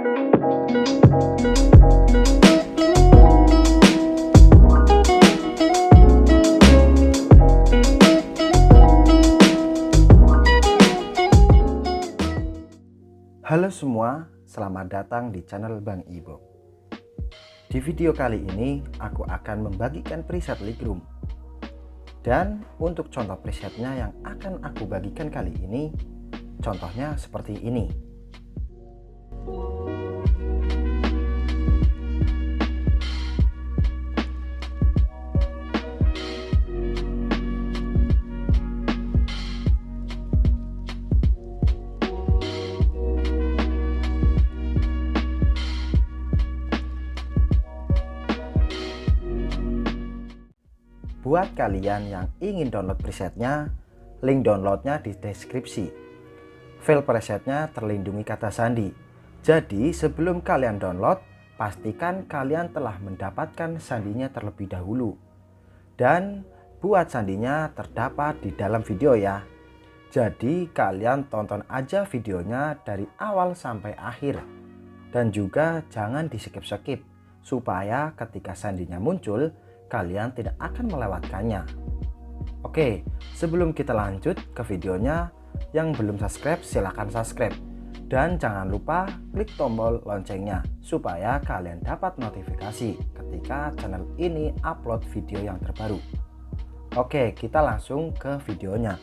Halo semua, selamat datang di channel Bang Ibo. Di video kali ini aku akan membagikan preset Lightroom. Dan untuk contoh presetnya yang akan aku bagikan kali ini, contohnya seperti ini. Buat kalian yang ingin download presetnya, link downloadnya di deskripsi. File presetnya terlindungi kata sandi. Jadi sebelum kalian download, pastikan kalian telah mendapatkan sandinya terlebih dahulu. Dan buat sandinya terdapat di dalam video ya. Jadi kalian tonton aja videonya dari awal sampai akhir. Dan juga jangan di skip-skip, supaya ketika sandinya muncul, kalian tidak akan melewatkannya. Oke, sebelum kita lanjut ke videonya, yang belum subscribe silahkan subscribe. Dan jangan lupa klik tombol loncengnya, supaya kalian dapat notifikasi ketika channel ini upload video yang terbaru. Oke, kita langsung ke videonya.